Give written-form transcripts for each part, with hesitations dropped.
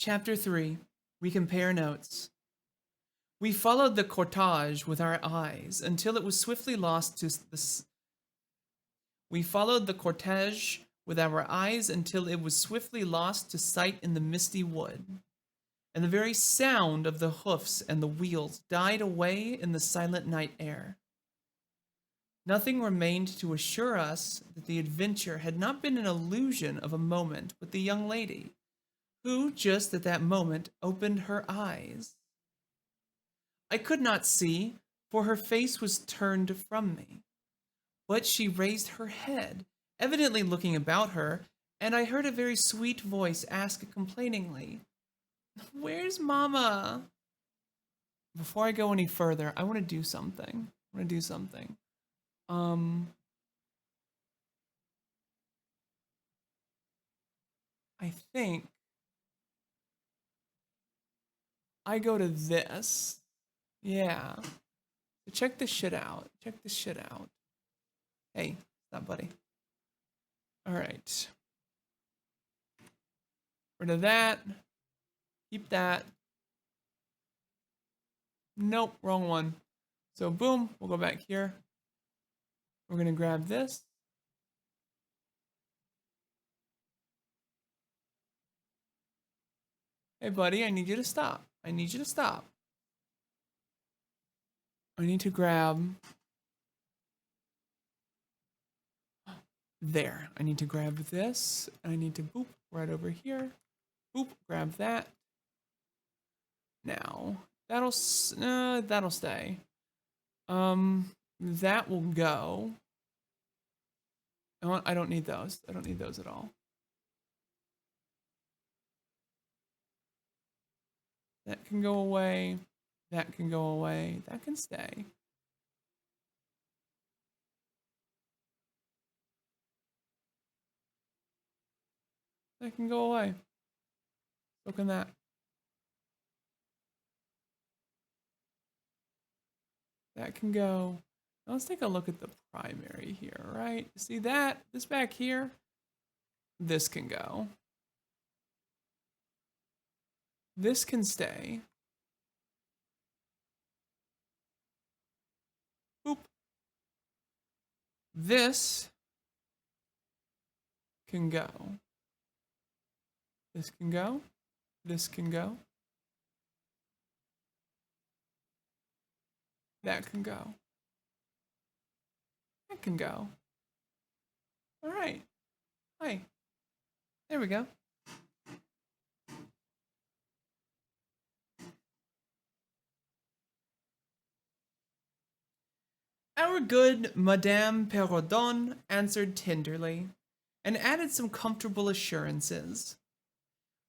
Chapter 3. We compare notes. We followed the cortege with our eyes until it was swiftly lost to the We followed the cortege with our eyes until it was swiftly lost to sight in the misty wood, and the very sound of the hoofs and the wheels died away in the silent night air. Nothing remained to assure us that the adventure had not been an illusion of a moment with the young lady, who just at that moment opened her eyes. I could not see, for her face was turned from me, but she raised her head, evidently looking about her, and I heard a very sweet voice ask complainingly, "Where's Mama?" Before I go any further, I want to do something. I think I go to this. Yeah. So check this shit out. Hey, stop, buddy. All right. Rid of that. Keep that. Nope, wrong one. So boom, we'll go back here. We're gonna grab this. Hey buddy, I need you to stop. I need to grab there. I need to grab this. I need to boop right over here. Boop, grab that. Now, that'll stay. That will go. I don't need those. I don't need those at all. That can go away. That can go away. That can stay. That can go away. So can that. That can go. Now let's take a look at the primary here, right? See that? This back here? This can go. This can stay. Boop. This can go. This can go. This can go. That can go. That can go. All right. Hi. There we go. Our good Madame Perrodon answered tenderly, and added some comfortable assurances.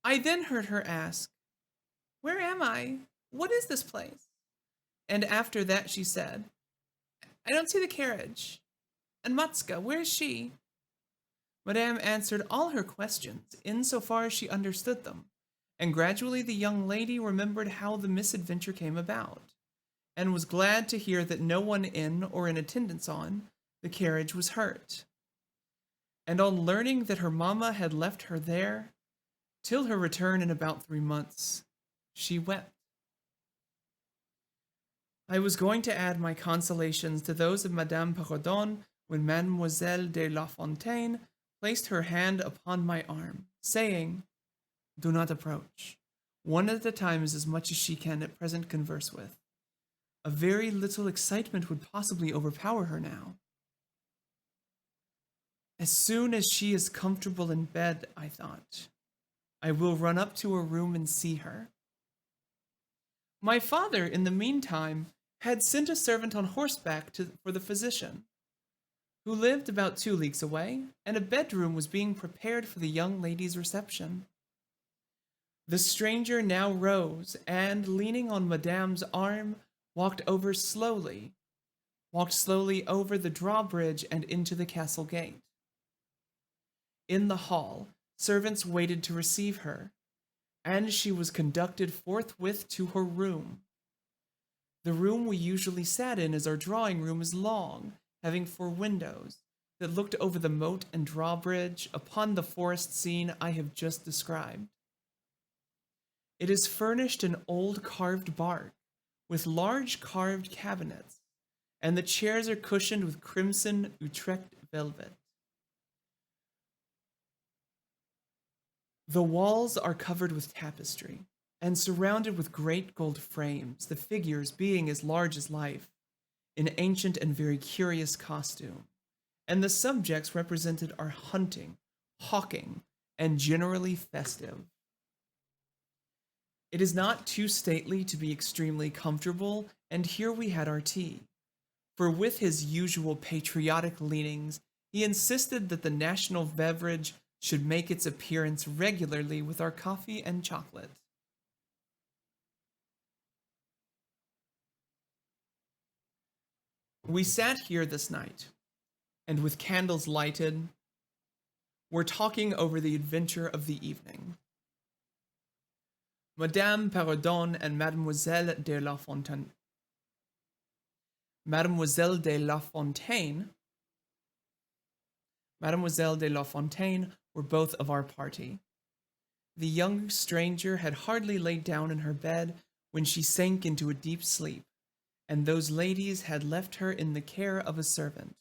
I then heard her ask, "Where am I? What is this place?" And after that she said, "I don't see the carriage. And Matska, where is she?" Madame answered all her questions, insofar as she understood them, and gradually the young lady remembered how the misadventure came about, and was glad to hear that no one in or in attendance on the carriage was hurt. And on learning that her mamma had left her there, till her return in about 3 months, she wept. I was going to add my consolations to those of Madame Perrodon when Mademoiselle de La Fontaine placed her hand upon my arm, saying, "Do not approach. One at a time is as much as she can at present converse with. A very little excitement would possibly overpower her now. As soon as she is comfortable in bed," I thought, "I will run up to her room and see her." My father, in the meantime, had sent a servant on horseback for the physician, who lived about 2 leagues away, and a bedroom was being prepared for the young lady's reception. The stranger now rose, and leaning on Madame's arm, walked slowly over the drawbridge and into the castle gate. In the hall, servants waited to receive her, and she was conducted forthwith to her room. The room we usually sat in as our drawing room is long, having 4 windows that looked over the moat and drawbridge upon the forest scene I have just described. It is furnished in old carved bark, with large carved cabinets, and the chairs are cushioned with crimson Utrecht velvet. The walls are covered with tapestry and surrounded with great gold frames, the figures being as large as life, in ancient and very curious costume, and the subjects represented are hunting, hawking, and generally festive. It is not too stately to be extremely comfortable, and here we had our tea. For with his usual patriotic leanings, he insisted that the national beverage should make its appearance regularly with our coffee and chocolate. We sat here this night, and with candles lighted, were talking over the adventure of the evening. Madame Perrodon and Mademoiselle de La Fontaine Mademoiselle de La Fontaine were both of our party. The young stranger had hardly laid down in her bed when she sank into a deep sleep, and those ladies had left her in the care of a servant.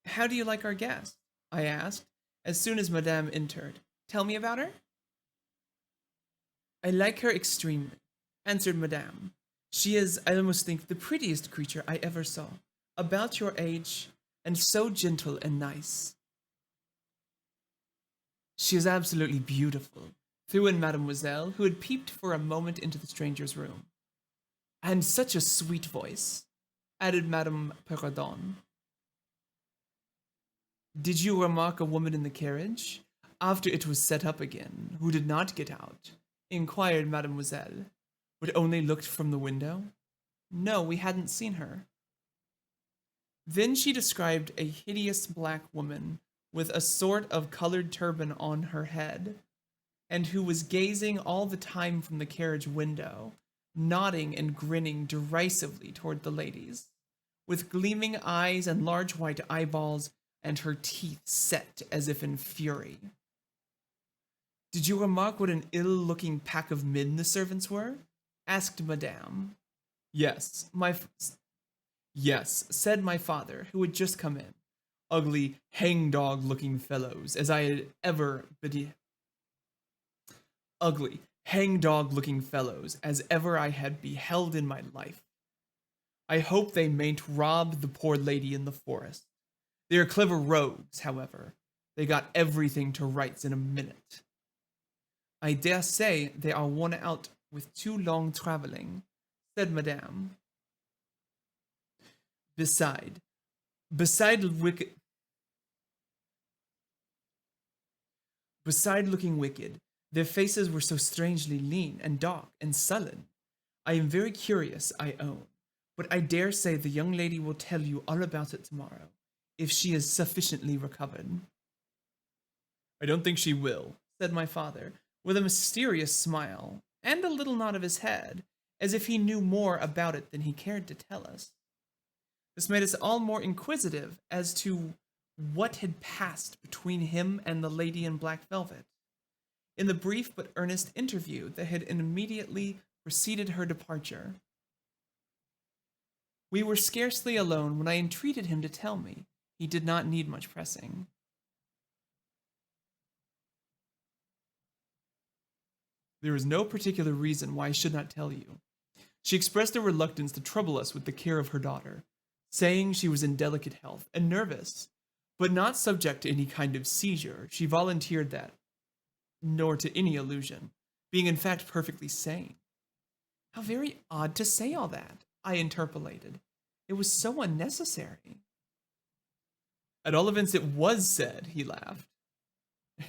How do you like our guest? I asked, as soon as Madame entered. Tell me about her. I like her extremely, answered Madame. She is, I almost think, the prettiest creature I ever saw, about your age, and so gentle and nice. She is absolutely beautiful, threw in Mademoiselle, who had peeped for a moment into the stranger's room. And such a sweet voice, added Madame Perrodon. Did you remark a woman in the carriage, after it was set up again, who did not get out? Inquired Mademoiselle, but only looked from the window. No, we hadn't seen her. Then she described a hideous black woman with a sort of colored turban on her head, and who was gazing all the time from the carriage window, nodding and grinning derisively toward the ladies, with gleaming eyes and large white eyeballs, and her teeth set as if in fury. Did you remark what an ill-looking pack of men the servants were? Asked Madame. Yes, said my father, who had just come in. Ugly, hangdog-looking fellows, as I had ever ugly, hangdog-looking fellows, as ever I had beheld in my life. I hope they mayn't rob the poor lady in the forest. They are clever rogues, however. They got everything to rights in a minute. I dare say they are worn out with too long traveling, said Madame. Beside looking wicked, their faces were so strangely lean and dark and sullen. I am very curious, I own, but I dare say the young lady will tell you all about it tomorrow, if she is sufficiently recovered. I don't think she will, said my father, with a mysterious smile, and a little nod of his head, as if he knew more about it than he cared to tell us. This made us all more inquisitive as to what had passed between him and the lady in black velvet, in the brief but earnest interview that had immediately preceded her departure. We were scarcely alone when I entreated him to tell me. He did not need much pressing. There is no particular reason why I should not tell you. She expressed a reluctance to trouble us with the care of her daughter, saying she was in delicate health and nervous, but not subject to any kind of seizure. She volunteered that, nor to any illusion, being in fact perfectly sane. How very odd to say all that, I interpolated. It was so unnecessary. At all events, it was said, he laughed.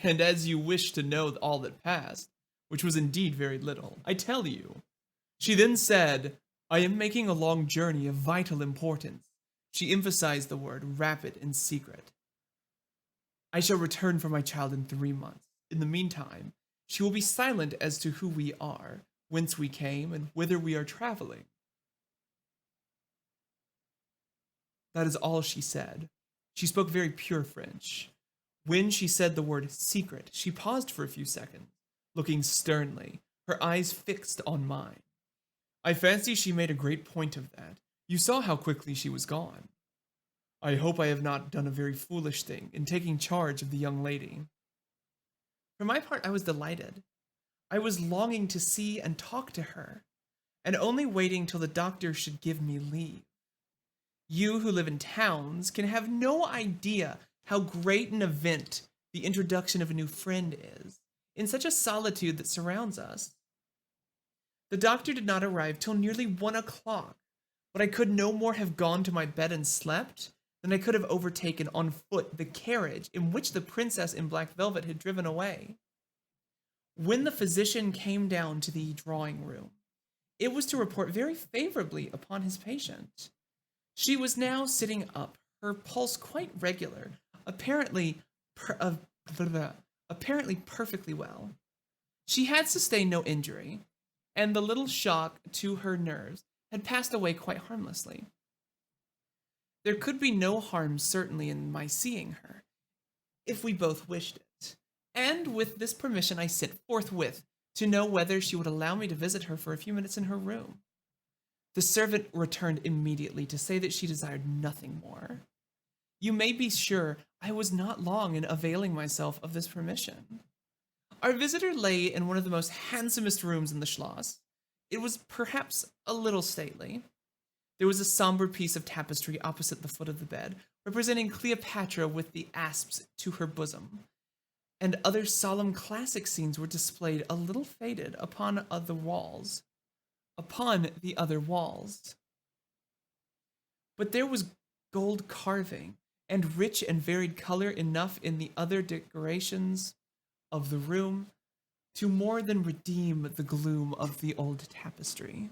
And as you wish to know all that passed, which was indeed very little, I tell you. She then said, I am making a long journey of vital importance. She emphasized the word rapid and secret. I shall return for my child in 3 months. In the meantime, she will be silent as to who we are, whence we came, and whither we are traveling. That is all she said. She spoke very pure French. When she said the word secret, she paused for a few seconds, looking sternly, her eyes fixed on mine. I fancy she made a great point of that. You saw how quickly she was gone. I hope I have not done a very foolish thing in taking charge of the young lady. For my part, I was delighted. I was longing to see and talk to her, and only waiting till the doctor should give me leave. You who live in towns can have no idea how great an event the introduction of a new friend is, in such a solitude that surrounds us. The doctor did not arrive till nearly 1 o'clock, but I could no more have gone to my bed and slept than I could have overtaken on foot the carriage in which the princess in black velvet had driven away. When the physician came down to the drawing room, it was to report very favorably upon his patient. She was now sitting up, her pulse quite regular, apparently apparently perfectly well. She had sustained no injury, and the little shock to her nerves had passed away quite harmlessly. There could be no harm certainly in my seeing her, if we both wished it, and with this permission I sent forthwith to know whether she would allow me to visit her for a few minutes in her room. The servant returned immediately to say that she desired nothing more. You may be sure I was not long in availing myself of this permission. Our visitor lay in one of the most handsomest rooms in the Schloss. It was perhaps a little stately. There was a somber piece of tapestry opposite the foot of the bed, representing Cleopatra with the asps to her bosom, and other solemn classic scenes were displayed a little faded upon the other walls. But there was gold carving and rich and varied color enough in the other decorations of the room to more than redeem the gloom of the old tapestry.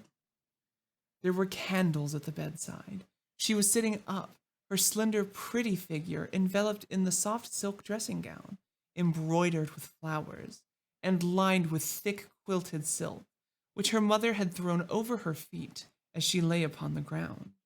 There were candles at the bedside. She was sitting up, her slender, pretty figure enveloped in the soft silk dressing gown, embroidered with flowers, and lined with thick quilted silk, which her mother had thrown over her feet as she lay upon the ground.